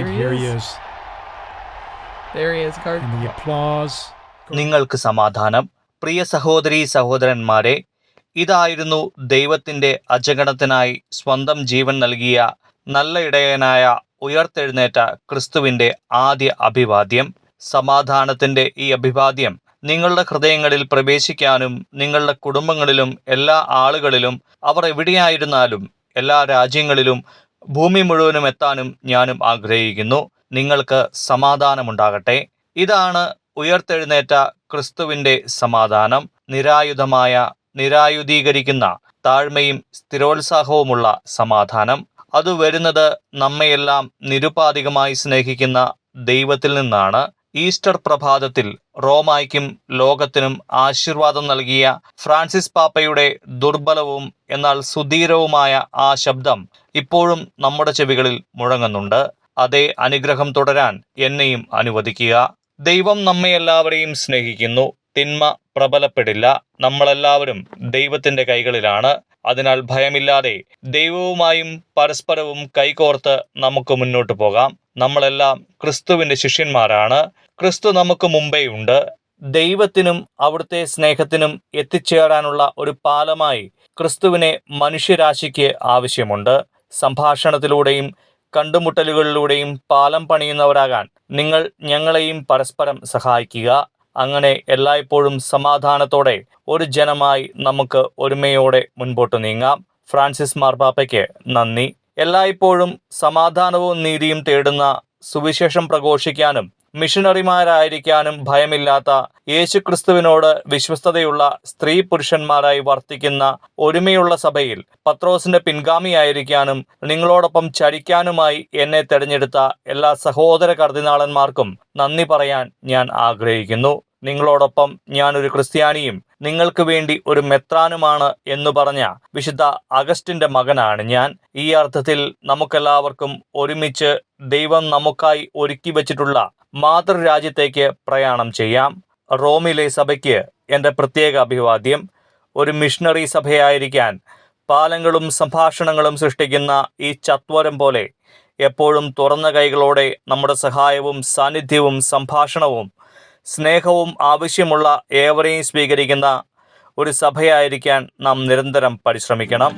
Here he is. There he is. And the applause. നിങ്ങൾക്ക് സമാധാനം. പ്രിയ സഹോദരീ സഹോദരന്മാരെ, ഇതായിരുന്നു ദൈവത്തിൻ്റെ അജഗണത്തിനായി സ്വന്തം ജീവൻ നൽകിയ നല്ല ഇടയനായ ഉയർത്തെഴുന്നേറ്റ ക്രിസ്തുവിൻ്റെ ആദ്യ അഭിവാദ്യം. സമാധാനത്തിൻ്റെ ഈ അഭിവാദ്യം നിങ്ങളുടെ ഹൃദയങ്ങളിൽ പ്രവേശിക്കാനും നിങ്ങളുടെ കുടുംബങ്ങളിലും എല്ലാ ആളുകളിലും അവർ എവിടെയായിരുന്നാലും എല്ലാ രാജ്യങ്ങളിലും ഭൂമി മുഴുവനും എത്താനും ഞാനും ആഗ്രഹിക്കുന്നു. നിങ്ങൾക്ക് സമാധാനമുണ്ടാകട്ടെ. ഇതാണ് ഉയർത്തെഴുന്നേറ്റ ക്രിസ്തുവിൻ്റെ സമാധാനം. നിരായുധമായ, നിരായുധീകരിക്കുന്ന, താഴ്മയും സ്ഥിരോത്സാഹവുമുള്ള സമാധാനം. അത് വരുന്നത് നമ്മയെല്ലാം നിരുപാധികമായി സ്നേഹിക്കുന്ന ദൈവത്തിൽ നിന്നാണ്. ഈസ്റ്റർ പ്രഭാതത്തിൽ റോമായ്ക്കും ലോകത്തിനും ആശീർവാദം നൽകിയ ഫ്രാൻസിസ് പാപ്പയുടെ ദുർബലവും എന്നാൽ സുധീരവുമായ ആ ശബ്ദം ഇപ്പോഴും നമ്മുടെ ചെവികളിൽ മുഴങ്ങുന്നുണ്ട്. അതേ അനുഗ്രഹം തുടരാൻ എന്നെയും അനുവദിക്കുക. ദൈവം നമ്മയെല്ലാവരെയും സ്നേഹിക്കുന്നു. തിന്മ പ്രബലപ്പെടില്ല. നമ്മളെല്ലാവരും ദൈവത്തിൻ്റെ കൈകളിലാണ്. അതിനാൽ ഭയമില്ലാതെ ദൈവവുമായും പരസ്പരവും കൈകോർത്ത് നമുക്ക് മുന്നോട്ട് പോകാം. നമ്മളെല്ലാം ക്രിസ്തുവിൻ്റെ ശിഷ്യന്മാരാണ്. ക്രിസ്തു നമുക്ക് മുമ്പേ ഉണ്ട്. ദൈവത്തിനും അവിടുത്തെ സ്നേഹത്തിനും എത്തിച്ചേരാനുള്ള ഒരു പാലമായി ക്രിസ്തുവിനെ മനുഷ്യരാശിക്ക് ആവശ്യമുണ്ട്. സംഭാഷണത്തിലൂടെയും കണ്ടുമുട്ടലുകളിലൂടെയും പാലം പണിയുന്നവരാകാൻ നിങ്ങൾ ഞങ്ങളെയും പരസ്പരം സഹായിക്കുക. അങ്ങനെ എല്ലായ്പ്പോഴും സമാധാനത്തോടെ ഒരു ജനമായി നമുക്ക് ഒരുമയോടെ മുൻപോട്ട് നീങ്ങാം. ഫ്രാൻസിസ് മാർപ്പാപ്പയ്ക്ക് നന്ദി. എല്ലായ്പ്പോഴും സമാധാനവും നീതിയും തേടുന്ന, സുവിശേഷം പ്രഘോഷിക്കാനും മിഷണറിമാരായിരിക്കാനും ഭയമില്ലാത്ത, യേശുക്രിസ്തുവിനോട് വിശ്വസ്തതയുള്ള സ്ത്രീ പുരുഷന്മാരായി വർത്തിക്കുന്ന ഒരുമയുള്ള സഭയിൽ പത്രോസിന്റെ പിൻഗാമിയായിരിക്കാനും നിങ്ങളോടൊപ്പം ചരിക്കാനുമായി എന്നെ തെരഞ്ഞെടുത്ത എല്ലാ സഹോദര കർദിനാളന്മാർക്കും നന്ദി പറയാൻ ഞാൻ ആഗ്രഹിക്കുന്നു. നിങ്ങളോടൊപ്പം ഞാനൊരു ക്രിസ്ത്യാനിയും നിങ്ങൾക്ക് വേണ്ടി ഒരു മെത്രാനുമാണ് എന്നു പറഞ്ഞ വിശുദ്ധ അഗസ്റ്റിന്റെ മകനാണ് ഞാൻ. ഈ അർത്ഥത്തിൽ നമുക്കെല്ലാവർക്കും ഒരുമിച്ച് ദൈവം നമുക്കായി ഒരുക്കി വച്ചിട്ടുള്ള മാതൃരാജ്യത്തേക്ക് പ്രയാണം ചെയ്യാം. റോമിലെ സഭയ്ക്ക് എൻ്റെ പ്രത്യേക അഭിവാദ്യം. ഒരു മിഷണറി സഭയായിരിക്കാൻ പാലങ്ങളും സംഭാഷണങ്ങളും സൃഷ്ടിക്കുന്ന ഈ ചത്വരം പോലെ എപ്പോഴും തുറന്ന കൈകളോടെ നമ്മുടെ സഹായവും സാന്നിധ്യവും സംഭാഷണവും സ്നേഹവും ആവശ്യമുള്ള ഏവരെയും സ്വീകരിക്കുന്ന ഒരു സഭയായിരിക്കാൻ നാം നിരന്തരം പരിശ്രമിക്കണം.